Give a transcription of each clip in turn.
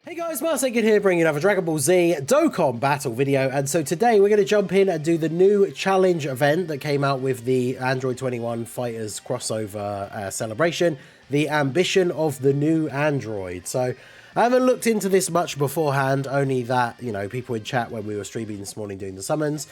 Hey guys, Marsegan here, bringing another Dragon Ball Z Dokkan battle video, and so today we're going to jump in and do the new challenge event that came out with the Android 21 Fighters crossover celebration, the ambition of the new Android. So I haven't looked into this much beforehand, only that, you know, people in chat when we were streaming this morning doing the summons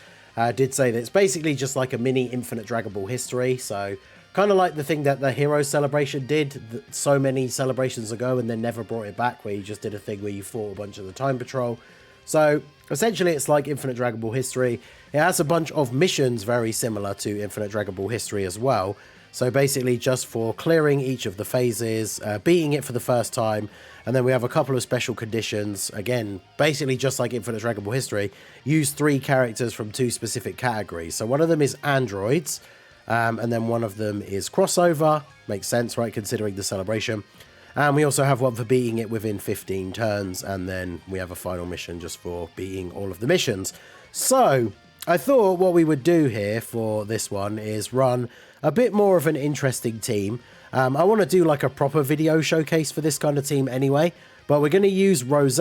did say that it's basically just like a mini infinite Dragon Ball history, so kind of like the thing that the Heroes celebration did so many celebrations ago and then never brought it back, where you just did a thing where you fought a bunch of the Time Patrol. So essentially it's like Infinite Dragon Ball History. It has a bunch of missions very similar to Infinite Dragon Ball History as well. So basically just for clearing each of the phases, beating it for the first time, and then we have a couple of special conditions. Again, basically just like Infinite Dragon Ball History, use 3 characters from 2 specific categories. So one of them is androids, and then one of them is crossover. Makes sense, right, considering the celebration. And we also have one for beating it within 15 turns, and then we have a final mission just for beating all of the missions. So I thought what we would do here for this one is run a bit more of an interesting team. I want to do like a proper video showcase for this kind of team anyway, but we're going to use Rose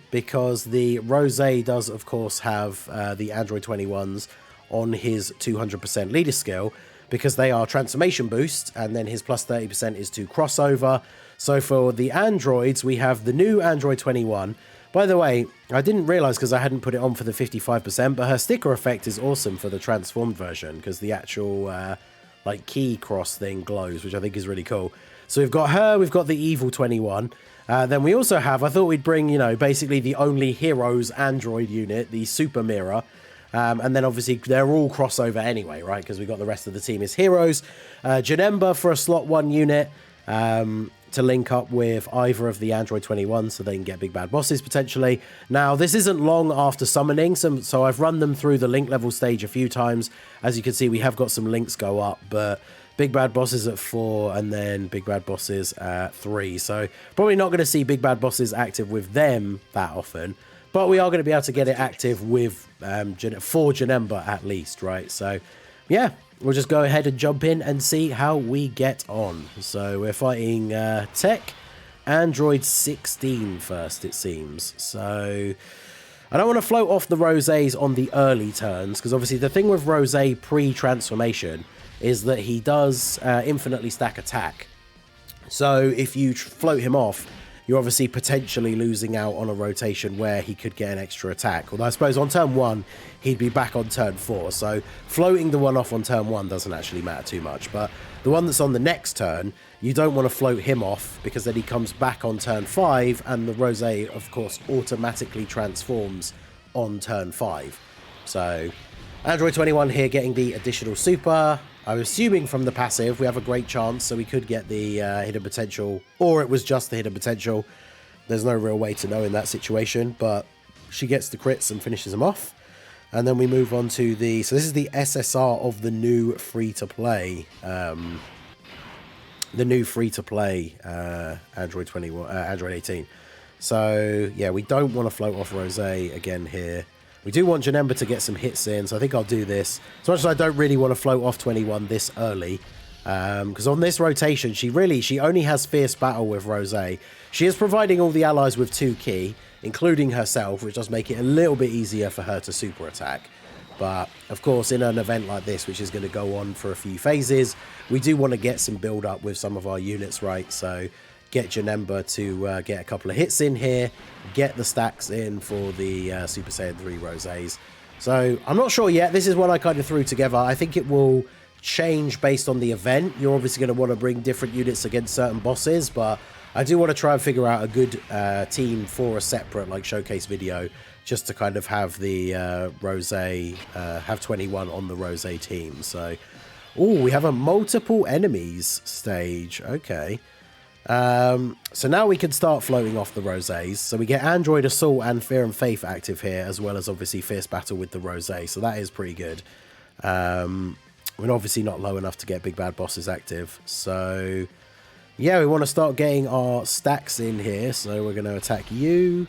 because the Rose does of course have the Android 21s on his 200% leader skill, because they are transformation boost, and then his plus 30% is to crossover. So for the androids, we have the new Android 21. By the way, I didn't realize because I hadn't put it on for the 55%, but her sticker effect is awesome for the transformed version, because the actual like key cross thing glows, which I think is really cool. So we've got her, we've got the evil 21. Then we also have, I thought we'd bring, you know, basically the only Heroes Android unit, the Super Mirror. And then obviously they're all crossover anyway, right? Because we've got the rest of the team is Heroes. Janemba for a slot 1 unit to link up with either of the Android 21 so they can get big bad bosses potentially. Now, this isn't long after summoning, so I've run them through the link level stage a few times. As you can see, we have got some links go up, but big bad bosses at 4 and then big bad bosses at 3. So probably not going to see big bad bosses active with them that often. But we are going to be able to get it active with for Janemba at least, right? So, yeah, we'll just go ahead and jump in and see how we get on. So we're fighting Tech Android 16 first, it seems. So I don't want to float off the Rosés on the early turns, because obviously the thing with Rosé pre-transformation is that he does infinitely stack attack. So if you float him off, you're obviously potentially losing out on a rotation where he could get an extra attack. Although I suppose on turn 1, he'd be back on turn 4. So floating the one off on turn 1 doesn't actually matter too much. But the one that's on the next turn, you don't want to float him off, because then he comes back on turn 5, and the Rose, of course, automatically transforms on turn 5. So Android 21 here getting the additional super. I'm assuming from the passive we have a great chance, so we could get the hidden potential, or it was just the hidden potential. There's no real way to know in that situation, but she gets the crits and finishes them off. And then we move on to the, so this is the SSR of the new free-to-play, Android 21, Android 18. So yeah, we don't want to float off Rose again here. We do want Janemba to get some hits in, so I think I'll do this. As much as I don't really want to float off 21 this early, because on this rotation, she only has Fierce Battle with Rose. She is providing all the allies with 2 key, including herself, which does make it a little bit easier for her to super attack. But, of course, in an event like this, which is going to go on for a few phases, we do want to get some build-up with some of our units, right? So get Janemba to get a couple of hits in here, get the stacks in for the Super Saiyan 3 Rosés. So I'm not sure yet. This is what I kind of threw together. I think it will change based on the event. You're obviously going to want to bring different units against certain bosses, but I do want to try and figure out a good team for a separate like showcase video, just to kind of have the Rosé, have 21 on the Rosé team. So, oh, we have a multiple enemies stage. Okay. So now we can start floating off the Rosés. So we get Android Assault and Fear and Faith active here, as well as obviously Fierce Battle with the Rosé. So that is pretty good. We're obviously not low enough to get big bad bosses active. So yeah, we want to start getting our stacks in here. So we're going to attack you.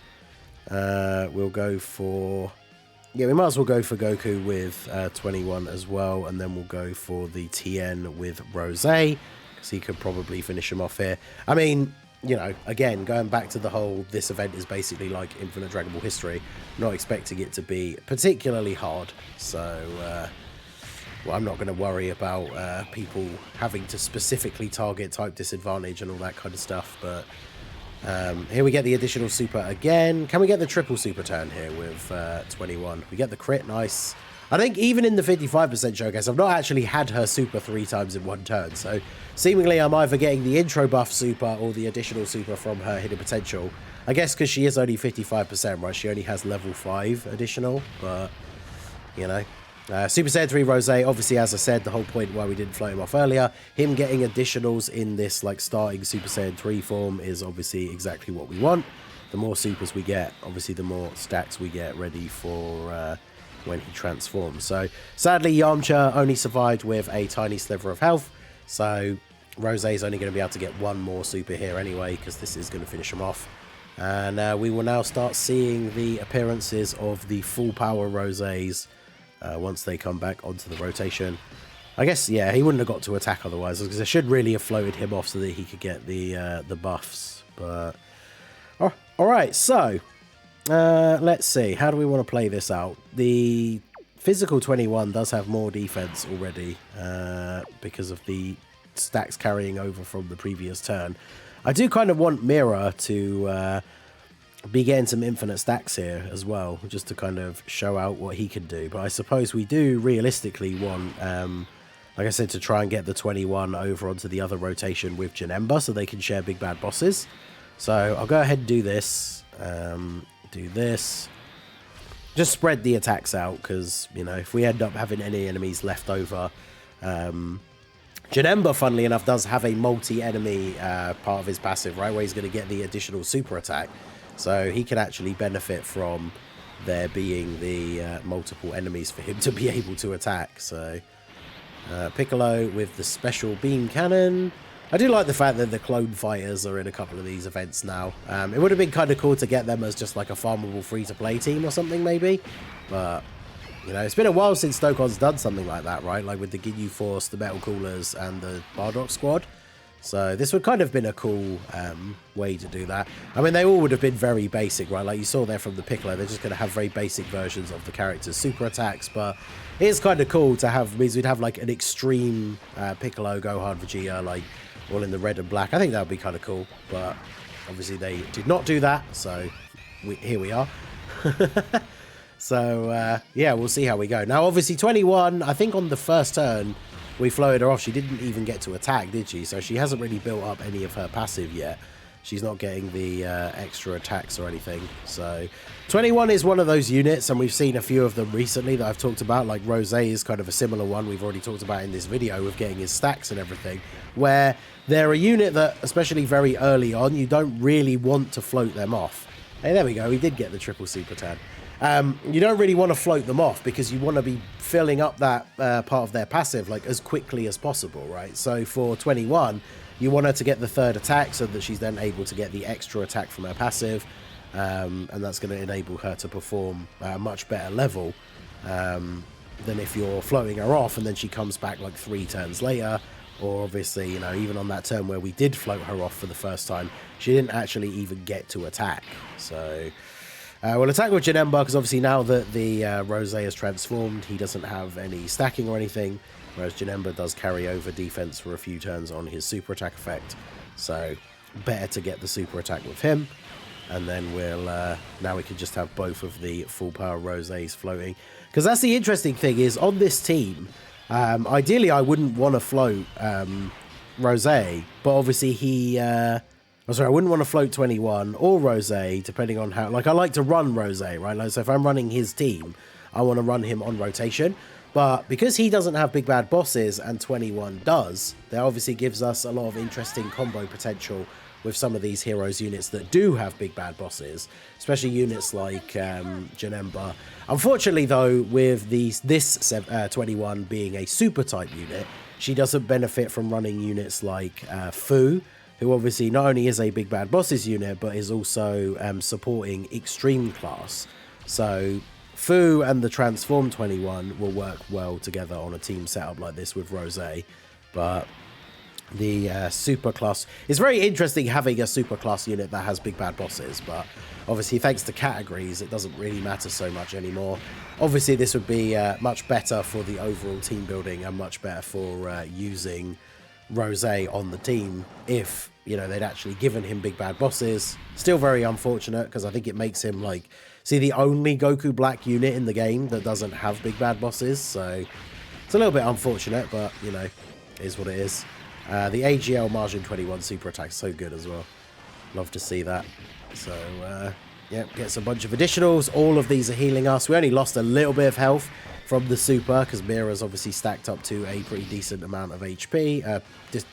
We'll go for, yeah, we might as well go for Goku with 21 as well. And then we'll go for the TN with Rosé, so he could probably finish him off here. I mean, you know, again, going back to the whole, this event is basically like Infinite Dragon Ball history, not expecting it to be particularly hard. So, well, I'm not going to worry about people having to specifically target type disadvantage and all that kind of stuff. But here we get the additional super again. Can we get the triple super turn here with 21? We get the crit, nice. I think even in the 55% showcase, I've not actually had her super 3 times in one turn. So seemingly I'm either getting the intro buff super or the additional super from her hidden potential. I guess because she is only 55%, right? She only has level 5 additional, but, you know. Super Saiyan 3 Rose, obviously, as I said, the whole point why we didn't float him off earlier, him getting additionals in this, like, starting Super Saiyan 3 form is obviously exactly what we want. The more supers we get, obviously, the more stacks we get ready for when he transforms. So, sadly, Yamcha only survived with a tiny sliver of health, so Rose is only going to be able to get one more super here anyway, because this is going to finish him off. And we will now start seeing the appearances of the full power Roses once they come back onto the rotation. I guess, yeah, he wouldn't have got to attack otherwise, because I should really have floated him off so that he could get the buffs. But all right, so let's see. How do we want to play this out? The physical 21 does have more defense already because of the stacks carrying over from the previous turn. I do kind of want Mira to be getting some infinite stacks here as well, just to kind of show out what he can do. But I suppose we do realistically want, like I said, to try and get the 21 over onto the other rotation with Janemba so they can share big bad bosses. So I'll go ahead and do this. Do this. Just spread the attacks out, because, you know, if we end up having any enemies left over, Janemba, funnily enough, does have a multi-enemy part of his passive, right, where he's going to get the additional super attack. So he can actually benefit from there being the multiple enemies for him to be able to attack. So Piccolo with the special beam cannon. I do like the fact that the clone fighters are in a couple of these events now. It would have been kind of cool to get them as just like a farmable free-to-play team or something maybe. But, you know, it's been a while since Dokkan's done something like that, right? Like with the Ginyu Force, the Metal Coolers, and the Bardock Squad. So this would kind of been a cool way to do that. I mean, they all would have been very basic, right? Like you saw there from the Piccolo, they're just going to have very basic versions of the character's super attacks. But it is kind of cool to have, means we'd have like an extreme Piccolo, Gohan, Vegeta, like all in the red and black. I think that would be kind of cool. But obviously they did not do that. So here we are. So yeah, we'll see how we go. Now, obviously 21, I think on the first turn, we floated her off. She didn't even get to attack, did she? So she hasn't really built up any of her passive yet. She's not getting the extra attacks or anything. So 21 is one of those units, and we've seen a few of them recently that I've talked about. Like Rose is kind of a similar one we've already talked about in this video with getting his stacks and everything, where they're a unit that, especially very early on, you don't really want to float them off. Hey, there we go. We did get the triple super turn. You don't really want to float them off because you want to be filling up that part of their passive like as quickly as possible, right? So for 21, you want her to get the third attack so that she's then able to get the extra attack from her passive, and that's going to enable her to perform at a much better level than if you're floating her off and then she comes back like 3 turns later. Or obviously, you know, even on that turn where we did float her off for the first time, she didn't actually even get to attack. So we'll attack with Janemba, because obviously now that the Rose has transformed, he doesn't have any stacking or anything, whereas Janemba does carry over defense for a few turns on his super attack effect. So better to get the super attack with him, and then we'll now we can just have both of the full power Roses floating. Because that's the interesting thing, is on this team, ideally I wouldn't want to float Rose, but obviously he... I wouldn't want to float 21 or Rose, depending on how... Like, I like to run Rose, right? Like, so if I'm running his team, I want to run him on rotation. But because he doesn't have big bad bosses and 21 does, that obviously gives us a lot of interesting combo potential with some of these heroes units that do have big bad bosses, especially units like Janemba. Unfortunately, though, with this 21 being a super type unit, she doesn't benefit from running units like Fu, who obviously not only is a big bad bosses unit, but is also supporting extreme class. So Fu and the Transform 21 will work well together on a team setup like this with Rose. But the super class. It's very interesting having a super class unit that has big bad bosses, but obviously thanks to categories it doesn't really matter so much anymore. Obviously this would be much better for the overall team building and much better for using Rosé on the team if, you know, they'd actually given him big bad bosses. Still very unfortunate because I think it makes him like, see, the only Goku Black unit in the game that doesn't have big bad bosses, so it's a little bit unfortunate, but you know, it is what it is. The AGL Margin 21 super attack is so good as well. Love to see that. So, yeah, gets a bunch of additionals. All of these are healing us. We only lost a little bit of health from the super because Mira's obviously stacked up to a pretty decent amount of HP,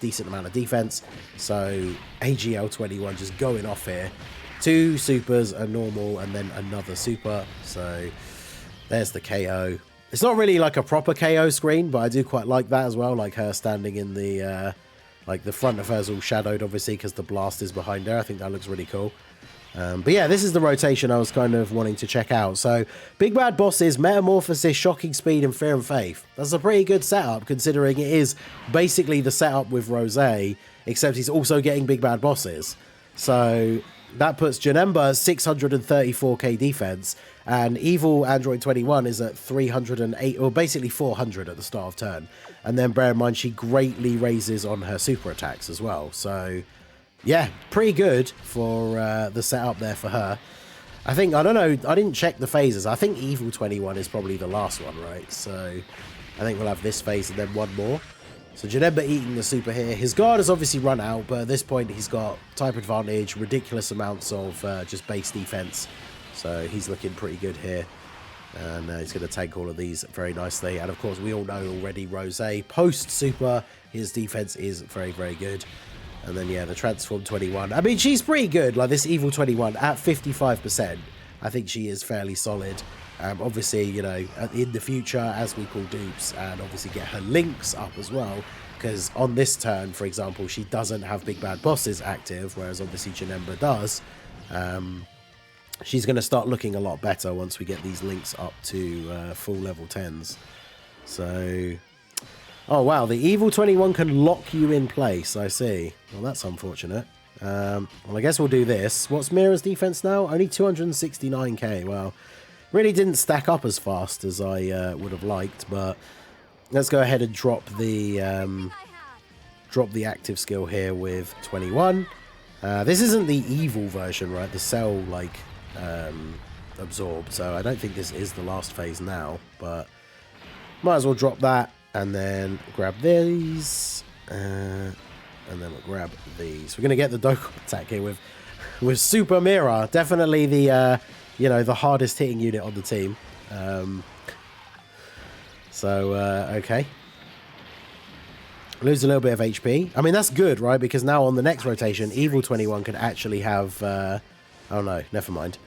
decent amount of defense. So, AGL 21 just going off here. 2 supers, a normal, and then another super. So, there's the KO. It's not really like a proper KO screen, but I do quite like that as well. Like her standing in the, like the front of her's all shadowed, obviously, because the blast is behind her. I think that looks really cool. But yeah, this is the rotation I was kind of wanting to check out. So, big bad bosses, metamorphosis, shocking speed, and fear and faith. That's a pretty good setup, considering it is basically the setup with Rosé, except he's also getting big bad bosses. So, that puts Janemba at 634k defense, and Evil Android 21 is at 308, or basically 400 at the start of turn. And then bear in mind, she greatly raises on her super attacks as well. So, yeah, pretty good for the setup there for her. I think, I don't know, I didn't check the phases. I think Evil 21 is probably the last one, right? So, I think we'll have this phase and then one more. So Janemba eating the super here. His guard has obviously run out, but at this point he's got type advantage, ridiculous amounts of just base defense. So he's looking pretty good here. And he's going to tank all of these very nicely. And of course, we all know already Rosé, post-super, his defense is very, very good. And then, yeah, the Transform 21. I mean, she's pretty good. Like, this Evil 21 at 55%. I think she is fairly solid. Obviously, you know, in the future, as we pull dupes and obviously get her links up as well, because on this turn, for example, she doesn't have big bad bosses active, whereas obviously Janemba does. She's going to start looking a lot better once we get these links up to full level 10s. So, oh wow, the Evil 21 can lock you in place, I see. Well, that's unfortunate. Well, I guess we'll do this. What's Mira's defense now? Only 269k. Well, really didn't stack up as fast as I would have liked, but let's go ahead and drop the active skill here with 21. This isn't the evil version, right? The cell, like, absorbed, so I don't think this is the last phase now, but might as well drop that and then grab these, and then we'll grab these. We're going to get the Dokkan attack here with Super Mira. Definitely the, you know, the hardest hitting unit on the team. Okay. Lose a little bit of HP. I mean, that's good, right? Because now on the next rotation, Evil 21 could actually have... oh no, never mind.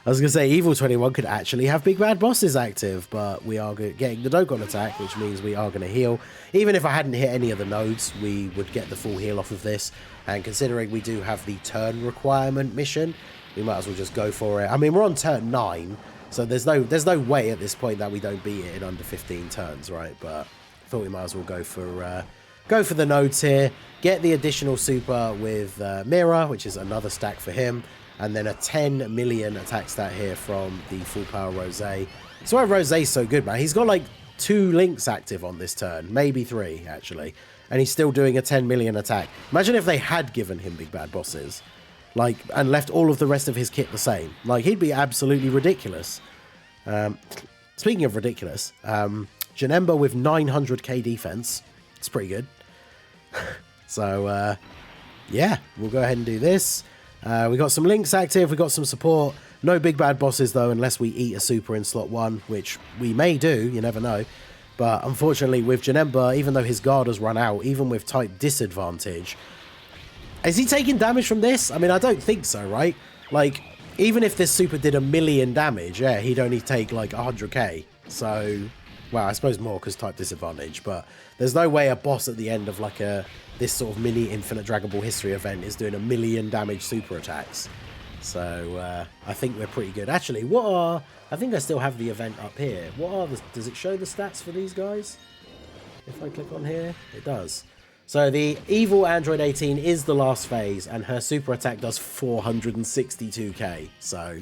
I was going to say Evil 21 could actually have big bad bosses active, but we are getting the Dokkan attack, which means we are going to heal. Even if I hadn't hit any of the nodes, we would get the full heal off of this. And considering we do have the turn requirement mission, we might as well just go for it. I mean, we're on turn 9, so there's no way at this point that we don't beat it in under 15 turns, right? But I thought we might as well go for the nodes here, get the additional super with Mira, which is another stack for him, and then a 10 million attack stat here from the full power Rosé. That's why Rosé's so good, man. He's got like 2 links active on this turn, maybe 3 actually, and he's still doing a 10 million attack. Imagine if they had given him big bad bosses, like, and left all of the rest of his kit the same. Like, he'd be absolutely ridiculous. Speaking of ridiculous, Janemba with 900k defense. It's pretty good. So, yeah, we'll go ahead and do this. We got some links active, we got some support. No big bad bosses, though, unless we eat a super in slot 1, which we may do, you never know. But unfortunately, with Janemba, even though his guard has run out, even with type disadvantage... Is he taking damage from this? I mean, I don't think so, right? Like, even if this super did 1 million damage, yeah, he'd only take, like, 100k. So, well, I suppose more because type disadvantage, but there's no way a boss at the end of, like, this sort of mini Infinite Dragon Ball History event is doing 1 million damage super attacks. So, I think we're pretty good. Actually, I think I still have the event up here. Does it show the stats for these guys? If I click on here, it does. So the evil Android 18 is the last phase, and her super attack does 462k. So,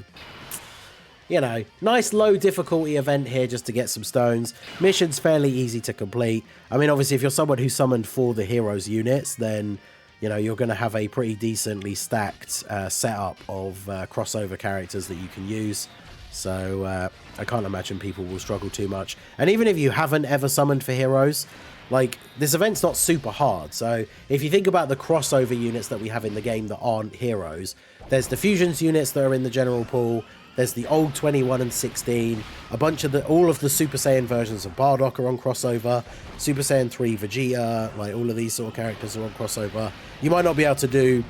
you know, nice low difficulty event here just to get some stones. Mission's fairly easy to complete. I mean, obviously, if you're someone who summoned for the heroes units, then, you know, you're going to have a pretty decently stacked setup of crossover characters that you can use. So I can't imagine people will struggle too much. And even if you haven't ever summoned for heroes, like, this event's not super hard. So if you think about the crossover units that we have in the game that aren't heroes, there's the fusions units that are in the general pool. There's the old 21 and 16. A bunch of all of the Super Saiyan versions of Bardock are on crossover. Super Saiyan 3 Vegeta, like all of these sort of characters are on crossover. You might not be able to do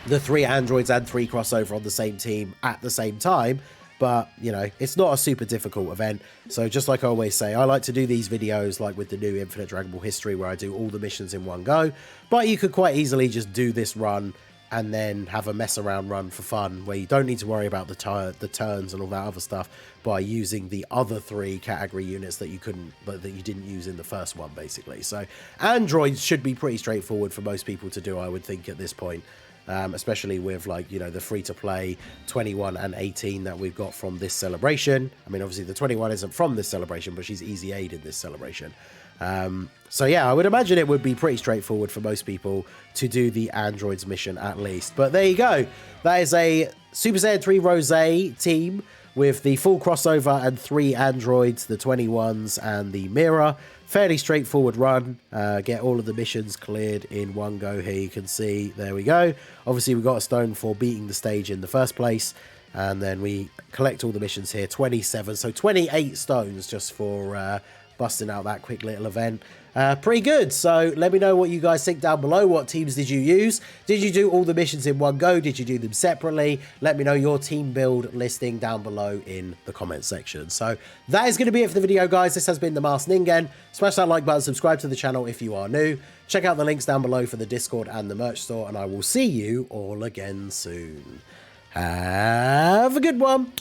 the 3 androids and 3 crossover on the same team at the same time, but, you know, it's not a super difficult event. So just like I always say, I like to do these videos like with the new Infinite Dragon Ball History where I do all the missions in one go. But you could quite easily just do this run and then have a mess around run for fun where you don't need to worry about the turns and all that other stuff by using the other 3 category units that you didn't use in the first one, basically. So androids should be pretty straightforward for most people to do, I would think, at this point. Especially with, like, you know, the free-to-play 21 and 18 that we've got from this celebration. I mean, obviously the 21 isn't from this celebration, but she's easy aid in this celebration. So yeah, I would imagine it would be pretty straightforward for most people to do the androids mission at least. But there you go. That is a Super Saiyan 3 Rosé team with the full crossover and 3 androids, the 21s and the mirror. Fairly straightforward run. Get all of the missions cleared in one go here. You can see, there we go. Obviously, we got a stone for beating the stage in the first place. And then we collect all the missions here. 27, so 28 stones just for busting out that quick little event. Pretty good. So let me know what you guys think down below. What teams did you use? Did you do all the missions in one go? Did you do them separately? Let me know your team build listing down below in the comment section. So that is going to be it for the video, guys. This has been the Masked Ningen. Smash that like button, subscribe to the channel if you are new. Check out the links down below for the Discord and the merch store, and I will see you all again soon. Have a good one.